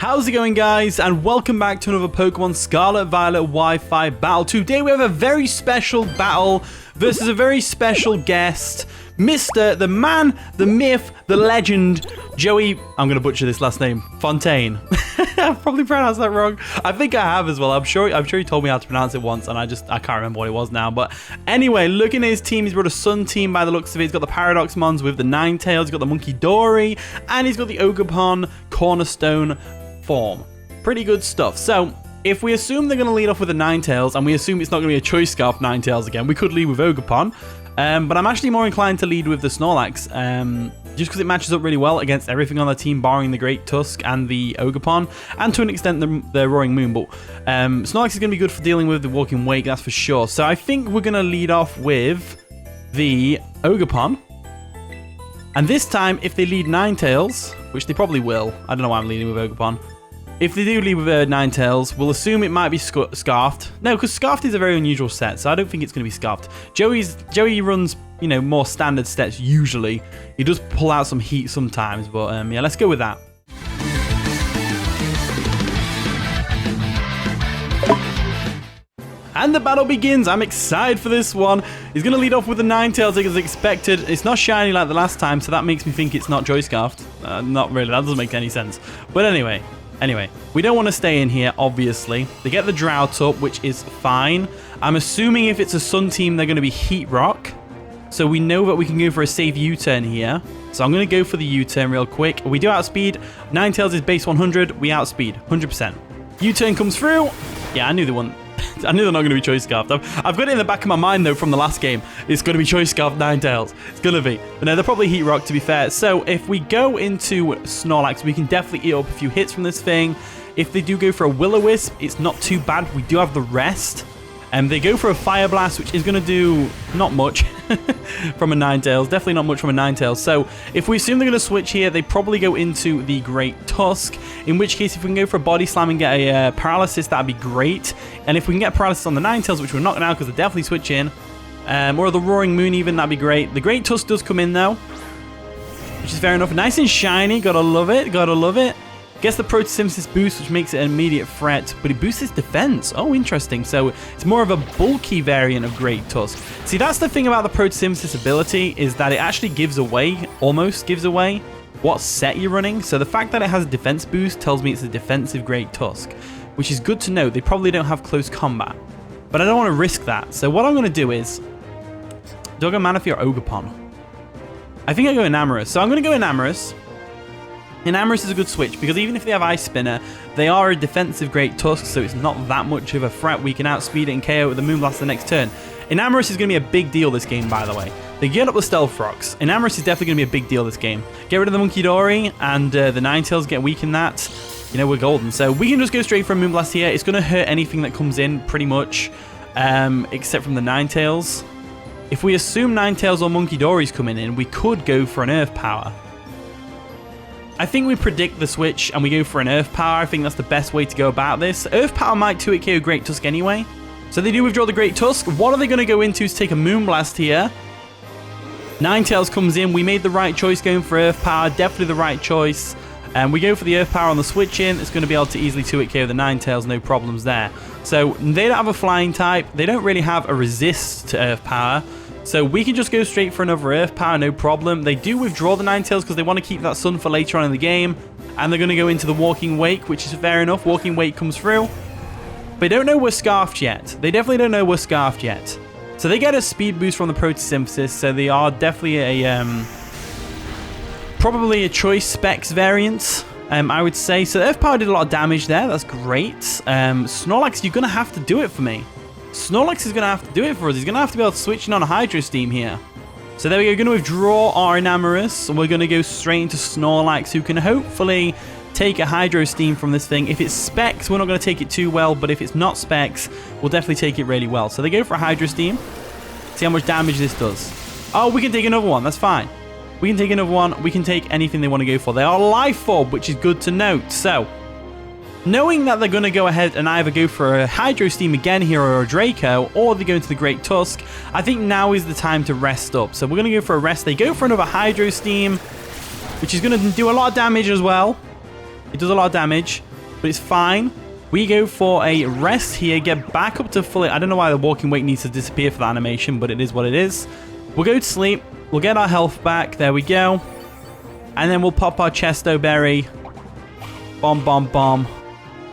How's it going, guys, and welcome back to another Pokemon Scarlet Violet Wi-Fi battle. Today we have a very special battle versus a very special guest, Mr. the man, the myth, the legend, Joey, I'm going to butcher this last name, Fontaine. I've probably pronounced that wrong. I think I have as well. I'm sure he told me how to pronounce it once, and I can't remember what it was now. But anyway, looking at his team, he's brought a Sun team by the looks of it. He's got the Paradox Mons with the Ninetales, he's got the Monkey Dory, and he's got the Ogerpon Cornerstone form. Pretty good stuff. So if we assume they're going to lead off with the Ninetales, and we assume it's not going to be a Choice Scarf Ninetales again, we could lead with Ogerpon. But I'm actually more inclined to lead with the Snorlax, just because it matches up really well against everything on the team, barring the Great Tusk and the Ogerpon, and to an extent the Roaring Moon. But Snorlax is going to be good for dealing with the Walking Wake, that's for sure. So I think we're going to lead off with the Ogerpon. And this time, if they lead Ninetales, which they probably will, I don't know why I'm leading with Ogerpon. If they do lead with Ninetales, we'll assume it might be Scarfed. No, because Scarfed is a very unusual set, so I don't think it's going to be Scarfed. Joey runs, you know, more standard sets usually. He does pull out some heat sometimes, but yeah, let's go with that. And the battle begins. I'm excited for this one. He's going to lead off with the Ninetales as expected. It's not shiny like the last time, so that makes me think it's not Joy Scarfed. Not really. That doesn't make any sense. But anyway, we don't want to stay in here, obviously. They get the Drought up, which is fine. I'm assuming if it's a Sun team, they're going to be Heat Rock. So we know that we can go for a safe U-turn here. So I'm going to go for the U-turn real quick. We do outspeed. Ninetales is base 100. We outspeed 100%. U-turn comes through. Yeah, I knew they wouldn't. I knew they're not going to be Choice Scarfed. I've got it in the back of my mind, though, from the last game. It's going to be Choice Scarfed Ninetales. It's going to be. But no, they're probably Heat Rock, to be fair. So if we go into Snorlax, we can definitely eat up a few hits from this thing. If they do go for a Will-O-Wisp, it's not too bad. We do have the rest. And they go for a Fire Blast, which is going to do not much from a Ninetales. Definitely not much from a Ninetales. So if we assume they're going to switch here, they probably go into the Great Tusk. In which case, if we can go for a Body Slam and get a Paralysis, that'd be great. And if we can get Paralysis on the Ninetales, which we're not now because they're definitely switching, or the Roaring Moon even, that'd be great. The Great Tusk does come in, though, which is fair enough. Nice and shiny. Gotta love it. Gotta love it. Gets the Photosynthesis boost, which makes it an immediate threat, but it boosts its defense. Oh, interesting. So it's more of a bulky variant of Great Tusk. See, that's the thing about the Photosynthesis ability, is that it actually gives away, almost gives away, what set you're running. So the fact that it has a defense boost tells me it's a defensive Great Tusk, which is good to know. They probably don't have close combat, but I don't want to risk that. So what I'm going to do is, do I go Manaphy or Ogerpon? I think I go Enamorous. So I'm going to go Enamorous. Enamorous is a good switch, because even if they have Ice Spinner, they are a defensive Great Tusk, so it's not that much of a threat. We can outspeed it and KO it with the Moonblast the next turn. Enamorous is going to be a big deal this game, by the way. They get up the Stealth Rocks. Enamorous is definitely going to be a big deal this game. Get rid of the Monkey Dory, and the Ninetales get weak in that. You know, we're golden. So we can just go straight for a Moonblast here. It's going to hurt anything that comes in, pretty much, except from the Ninetales. If we assume Ninetales or Monkey Dory's coming in, we could go for an Earth Power. I think we predict the switch and we go for an Earth Power. I think that's the best way to go about this. Earth Power might 2-hit KO Great Tusk anyway. So they do withdraw the Great Tusk. What are they going to go into to take a Moonblast here? Ninetales comes in. We made the right choice going for Earth Power. Definitely the right choice. And we go for the Earth Power on the switch in. It's going to be able to easily 2-hit KO the Ninetales. No problems there. So they don't have a flying type. They don't really have a resist to Earth Power. So we can just go straight for another Earth Power, no problem. They do withdraw the Ninetales because they want to keep that Sun for later on in the game. And they're going to go into the Walking Wake, which is fair enough. Walking Wake comes through. They don't know we're Scarfed yet. They definitely don't know we're Scarfed yet. So they get a speed boost from the Photosynthesis. So they are definitely a probably a Choice Specs variant, I would say. So Earth Power did a lot of damage there. That's great. Snorlax, you're going to have to do it for me. Snorlax is going to have to do it for us. He's going to have to be able to switch in on a Hydro Steam here. So there we go. We're going to withdraw our Enamorous. And we're going to go straight into Snorlax, who can hopefully take a Hydro Steam from this thing. If it's Specs, we're not going to take it too well. But if it's not Specs, we'll definitely take it really well. So they go for a Hydro Steam. See how much damage this does. Oh, we can take another one. That's fine. We can take another one. We can take anything they want to go for. They are Life Orb, which is good to note. So knowing that they're going to go ahead and either go for a Hydro Steam again here or a Draco, or they go into the Great Tusk, I think now is the time to rest up. So we're going to go for a rest. They go for another Hydro Steam, which is going to do a lot of damage as well. It does a lot of damage. but it's fine. We go for a rest here, get back up to full. I don't know why the walking weight needs to disappear for the animation, but it is what it is. We'll go to sleep. We'll get our health back. There we go. And then we'll pop our Chesto Berry. Bomb, bomb, bomb.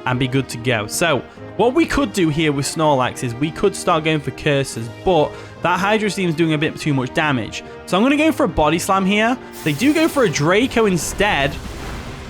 And be good to go. So, what we could do here with Snorlax is we could start going for curses, but that Hydro Steam is doing a bit too much damage. So I'm going to go for a Body Slam here. They do go for a Draco instead,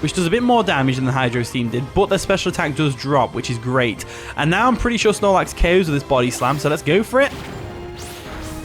which does a bit more damage than the Hydro Steam did, but their special attack does drop, which is great. And now I'm pretty sure Snorlax KOs with this Body Slam, so let's go for it.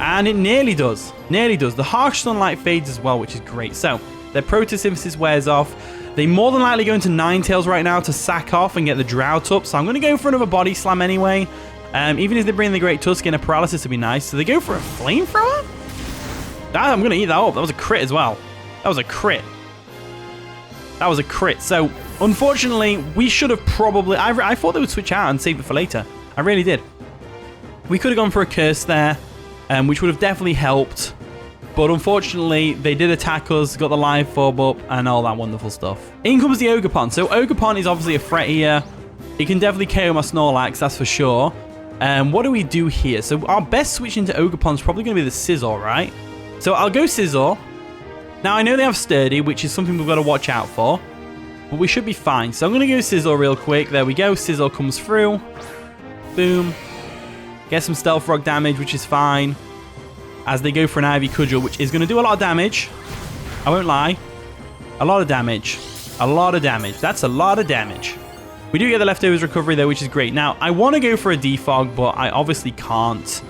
And it nearly does. Nearly does. The Harsh Sunlight fades as well, which is great. So, their Photosynthesis wears off. They more than likely go into Ninetales right now to sack off and get the Drought up. So I'm going to go for another Body Slam anyway. Even if they bring the Great Tusk in, a Paralysis would be nice. So they go for a Flamethrower? I'm going to eat that up. That was a crit as well. That was a crit. That was a crit. So, unfortunately, we should have probably... I thought they would switch out and save it for later. I really did. We could have gone for a Curse there, which would have definitely helped. But unfortunately, they did attack us, got the live orb up, and all that wonderful stuff. In comes the Ogerpon. So Ogerpon is obviously a threat here. It can definitely KO my Snorlax, that's for sure. What do we do here? So our best switch into Ogerpon is probably going to be the Scizor, right? So I'll go Scizor. Now, I know they have Sturdy, which is something we've got to watch out for. But we should be fine. So I'm going to go Scizor real quick. There we go. Scizor comes through. Boom. Get some Stealth Rock damage, which is fine. As they go for an Ivy Cudgel, which is going to do a lot of damage. I won't lie. A lot of damage. A lot of damage. That's a lot of damage. We do get the Leftovers recovery though, which is great. Now, I want to go for a Defog, but I obviously can't.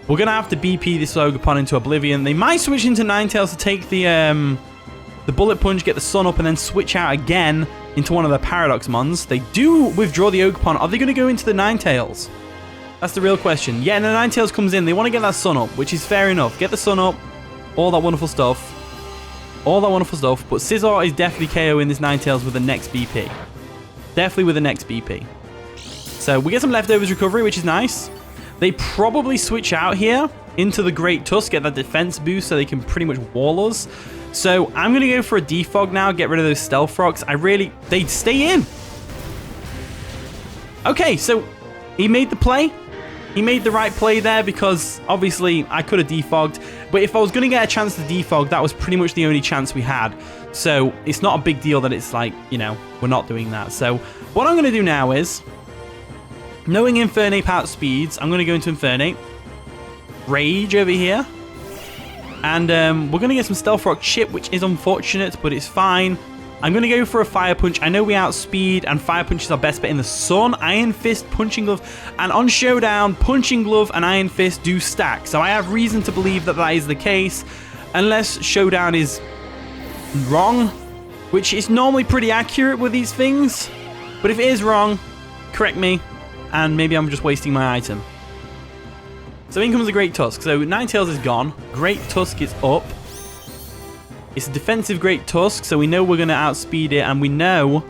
We're going to have to BP this Ogerpon into Oblivion. They might switch into Ninetales to take the Bullet Punch, get the Sun up, and then switch out again into one of the Paradox Mons. They do withdraw the Ogerpon. Are they going to go into the Ninetales? That's the real question. Yeah, and the Ninetales comes in. They want to get that Sun up, which is fair enough. Get the Sun up. All that wonderful stuff. All that wonderful stuff. But Scizor is definitely KOing this Ninetales with the next BP. Definitely with the next BP. So we get some Leftovers recovery, which is nice. They probably switch out here into the Great Tusk, get that defense boost so they can pretty much wall us. So I'm going to go for a Defog now, get rid of those Stealth Rocks. They'd stay in. Okay, so he made the play. He made the right play there because obviously I could have defogged. But if I was going to get a chance to defog, that was pretty much the only chance we had. So it's not a big deal that it's like, you know, we're not doing that. So what I'm going to do now is, knowing Infernape outspeeds, I'm going to go into Infernape. Rage over here. And we're going to get some Stealth Rock Chip, which is unfortunate, but it's fine. I'm going to go for a Fire Punch. I know we outspeed, and Fire Punch is our best bet in the Sun. Iron Fist, Punching Glove, and on Showdown, Punching Glove and Iron Fist do stack. So I have reason to believe that that is the case, unless Showdown is wrong, which is normally pretty accurate with these things. But if it is wrong, correct me, and maybe I'm just wasting my item. So in comes the Great Tusk. So Ninetales is gone. Great Tusk is up. It's a defensive Great Tusk, so we know we're going to outspeed it, and we know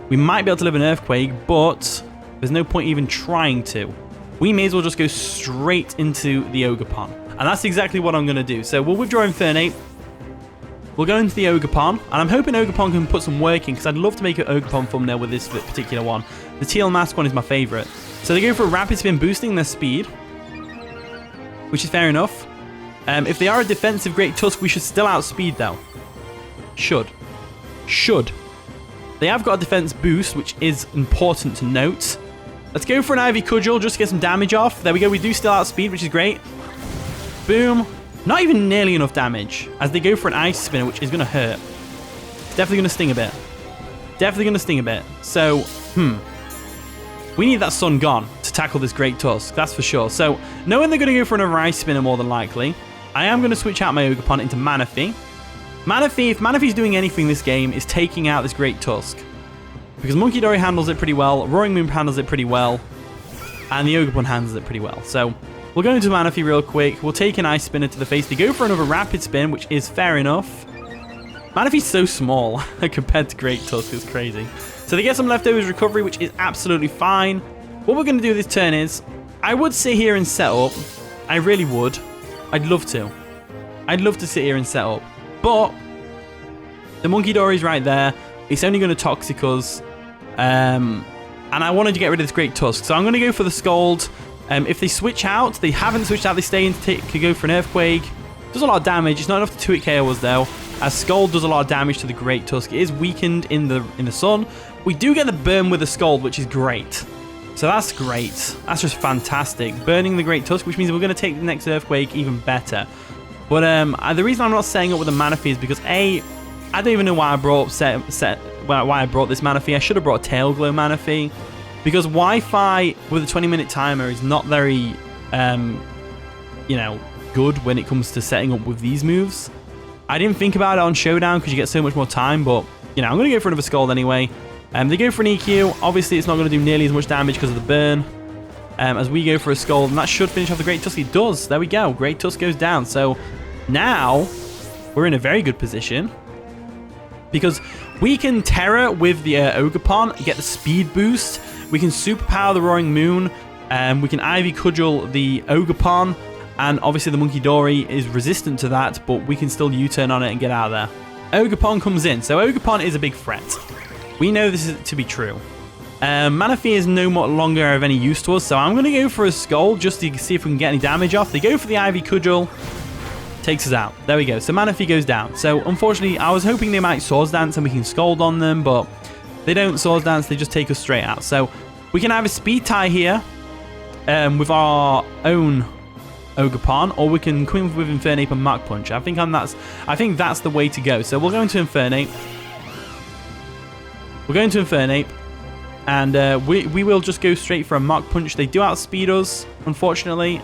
we might be able to live an Earthquake, but there's no point even trying to. We may as well just go straight into the Ogerpon. And that's exactly what I'm going to do. So we'll withdraw Infernape. We'll go into the Ogerpon, and I'm hoping Ogerpon can put some work in, because I'd love to make an Ogerpon thumbnail with this particular one. The teal mask one is my favorite. So they go for a Rapid Spin, boosting their speed, which is fair enough. If they are a defensive Great Tusk, we should still outspeed though. Should. They have got a defense boost, which is important to note. Let's go for an Ivy Cudgel just to get some damage off. There we go. We do still outspeed, which is great. Boom. Not even nearly enough damage as they go for an Ice Spinner, which is going to hurt. It's definitely going to sting a bit. Definitely going to sting a bit. So, we need that Sun gone to tackle this Great Tusk. That's for sure. So, knowing they're going to go for another Ice Spinner more than likely, I am going to switch out my Ogerpon into Manaphy. Manaphy, if Manaphy's doing anything this game, is taking out this Great Tusk. Because Monkey Dory handles it pretty well, Roaring Moon handles it pretty well, and the Ogerpon handles it pretty well. So, we'll go into Manaphy real quick. We'll take an Ice Spinner to the face. They go for another Rapid Spin, which is fair enough. Manaphy's so small compared to Great Tusk. It's crazy. So they get some Leftovers recovery, which is absolutely fine. What we're going to do this turn is, I would sit here and set up. I really would. I'd love to. I'd love to sit here and set up. But the Monkey Dory's right there. It's only going to Toxic us. And I wanted to get rid of this Great Tusk. So I'm going to go for the Scald. If they switch out, they haven't switched out, they stay in, could go for an Earthquake. Does a lot of damage. It's not enough to 2-hit KO us though. As Scald does a lot of damage to the Great Tusk. It is weakened in the sun. We do get the burn with the Scald, which is great. So that's great. That's just fantastic. Burning the Great Tusk, which means we're going to take the next Earthquake even better. But the reason I'm not setting up with the Manaphy is because I don't even know why I brought why I brought this Manaphy. I should have brought a Tail Glow Manaphy. Because Wi-Fi with a 20-minute timer is not very, you know, good when it comes to setting up with these moves. I didn't think about it on Showdown because you get so much more time, but, you know, I'm going to go for another Scald anyway. They go for an EQ. Obviously, it's not going to do nearly as much damage because of the burn. As we go for a Scald, and that should finish off the Great Tusk. It does. There we go. Great Tusk goes down. So now we're in a very good position because we can Terra with the Ogerpon, get the speed boost. We can superpower the Roaring Moon. We can Ivy Cudgel the Ogerpon. And obviously the Monkey Dory is resistant to that, but we can still U-turn on it and get out of there. Ogerpon comes in. So Ogerpon is a big threat. We know this is to be true. Manaphy is no more longer of any use to us, so I'm going to go for a Skull just to see if we can get any damage off. They go for the Ivy Cudgel. Takes us out. There we go. So Manaphy goes down. So unfortunately, I was hoping they might Swords Dance and we can Scold on them, but they don't Swords Dance. They just take us straight out. So we can have a Speed Tie here with our own Ogerpon, or we can come in with Infernape and Mach Punch. I think that's the way to go. So we'll go into Infernape. We're going to Infernape, and we will just go straight for a Mach Punch. They do outspeed us, unfortunately.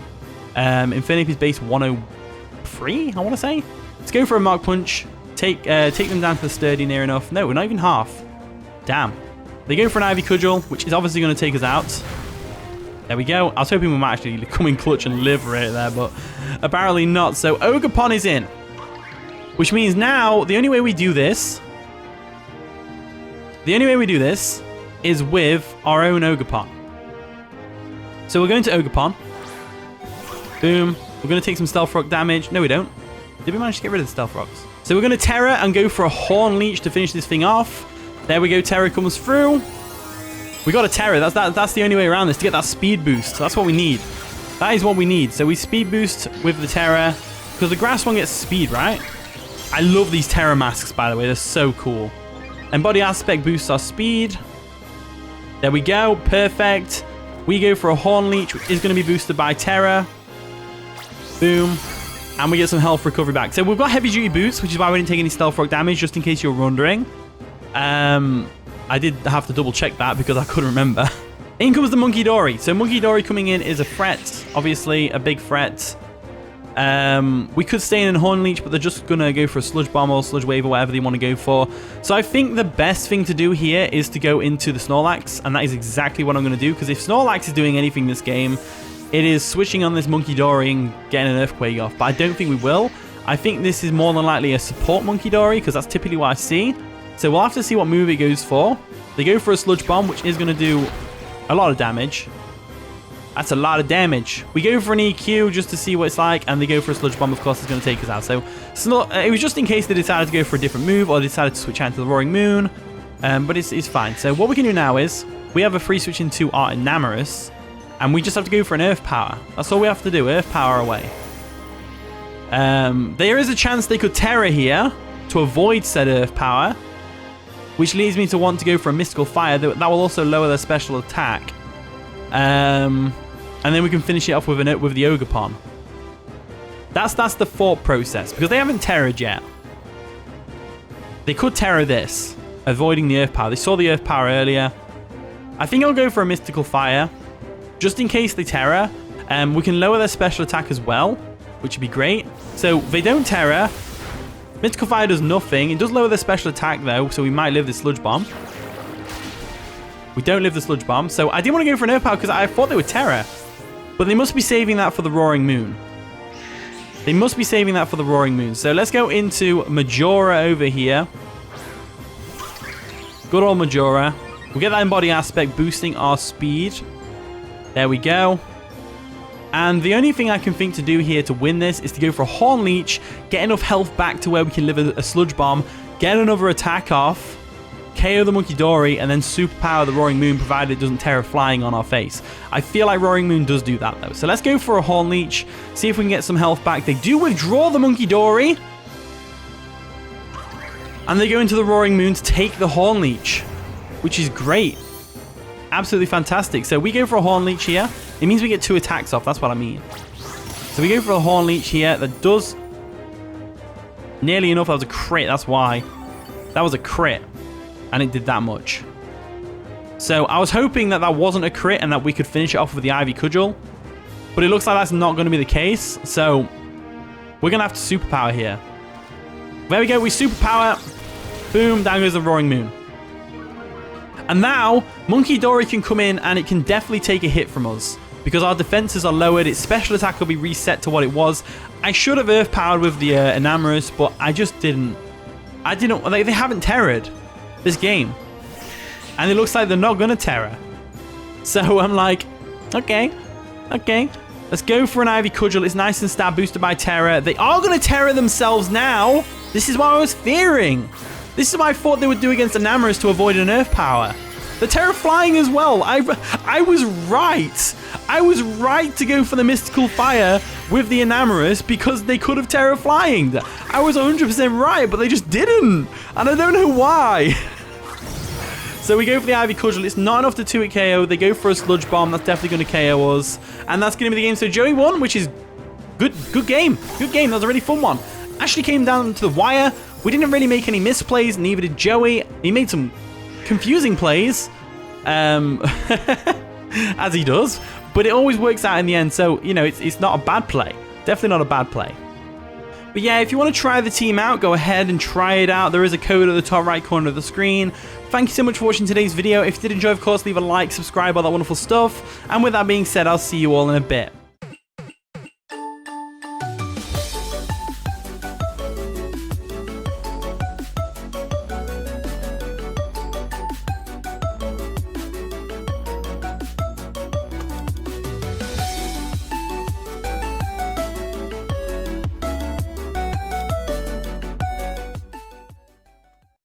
Infernape is base 103, I want to say. Let's go for a Mach Punch. Take them down to the Sturdy near enough. No, we're not even half. Damn. They go for an Ivy Cudgel, which is obviously going to take us out. There we go. I was hoping we might actually come in clutch and live right there, but apparently not. So Ogerpon is in, which means now the only way we do this is with our own Ogerpon. So we're going to Ogerpon. Boom. We're going to take some Stealth Rock damage. No, we don't. Did we manage to get rid of the Stealth Rocks? So we're going to Terra and go for a Horn Leech to finish this thing off. There we go. Terra comes through. We got a Terra. That's the only way around this, to get that speed boost. That's what we need. That is what we need. So we speed boost with the Terra, because the grass one gets speed, right? I love these Terra masks, by the way. They're so cool. And Body Aspect boosts our speed. There we go. Perfect. We go for a Horn Leech, which is going to be boosted by Terra. Boom. And we get some health recovery back. So we've got Heavy Duty Boots, which is why we didn't take any Stealth Rock damage, just in case you're wondering. I did have to double check that because I couldn't remember. In comes the Monkey Dory. So Monkey Dory coming in is a threat. Obviously, a big threat. We could stay in Horn Leech, but they're just going to go for a Sludge Bomb or Sludge Wave or whatever they want to go for. So I think the best thing to do here is to go into the Snorlax, and that is exactly what I'm going to do, because if Snorlax is doing anything this game, it is switching on this Monkey Dory and getting an Earthquake off. But I don't think we will. I think this is more than likely a support Monkey Dory, because that's typically what I see. So we'll have to see what move it goes for. They go for a Sludge Bomb, which is going to do a lot of damage. That's a lot of damage. We go for an EQ just to see what it's like, and they go for a Sludge Bomb, of course, it's going to take us out. So it was just in case they decided to go for a different move, or they decided to switch out to the Roaring Moon. But it's fine. So what we can do now is, we have a free switch into our Enamorous, and we just have to go for an Earth Power. That's all we have to do, Earth Power away. There is a chance they could Terra here to avoid said Earth Power, which leads me to want to go for a Mystical Fire. That will also lower their special attack. And then we can finish it off with the Ogerpon. That's the thought process, because they haven't Terra'd yet. They could Terra this, avoiding the Earth Power. They saw the Earth Power earlier. I think I'll go for a Mystical Fire, just in case they Terra. We can lower their special attack as well, which would be great. So they don't Terra. Mystical Fire does nothing. It does lower their special attack, though, so we might live the Sludge Bomb. We don't live the Sludge Bomb. So I didn't want to go for an Earth Power because I thought they would Terra. But they must be saving that for the Roaring Moon. They must be saving that for the Roaring Moon. So let's go into Majora over here. Good old Majora. We'll get that in Body Aspect, boosting our speed. There we go. And the only thing I can think to do here to win this is to go for a Horn Leech, get enough health back to where we can live a Sludge Bomb, get another attack off, KO the Monkey Dory, and then superpower the Roaring Moon, provided it doesn't Terra Flying on our face. I feel like Roaring Moon does do that, though. So let's go for a Horn Leech, see if we can get some health back. They do withdraw the Monkey Dory, and they go into the Roaring Moon to take the Horn Leech, which is great. Absolutely fantastic. So we go for a Horn Leech here. It means we get 2 attacks off. That's what I mean. So we go for a Horn Leech here. That does nearly enough. That was a crit. That's why. That was a crit. And it did that much. So I was hoping that that wasn't a crit and that we could finish it off with the Ivy Cudgel. But it looks like that's not going to be the case. So we're going to have to superpower here. There we go. We superpower. Boom. Down goes the Roaring Moon. And now, Monkey Dory can come in and it can definitely take a hit from us. Because our defenses are lowered. Its special attack will be reset to what it was. I should have Earth Powered with the Enamorus, but I just didn't. They haven't terrored this game. And it looks like they're not going to Terra. So I'm like, okay. Let's go for an Ivy Cudgel. It's nice and stab boosted by Terra. They are going to Terra themselves now. This is what I was fearing. This is what I thought they would do against Enamorus to avoid an Earth Power. The Terra Flying as well. I was right. I was right to go for the Mystical Fire with the Enamorus because they could have Terra Flying. I was 100% right, but they just didn't. And I don't know why. So we go for the Ivy Cudgel. It's not enough to 2-hit KO. They go for a Sludge Bomb. That's definitely going to KO us. And that's going to be the game. So Joey won, which is good game. Good game. That was a really fun one. Actually came down to the wire. We didn't really make any misplays, neither did Joey. He made some confusing plays, as he does, but it always works out in the end. So, you know, it's not a bad play. Definitely not a bad play. But yeah, if you want to try the team out, go ahead and try it out. There is a code at the top right corner of the screen. Thank you so much for watching today's video. If you did enjoy, of course, leave a like, subscribe, all that wonderful stuff. And with that being said, I'll see you all in a bit.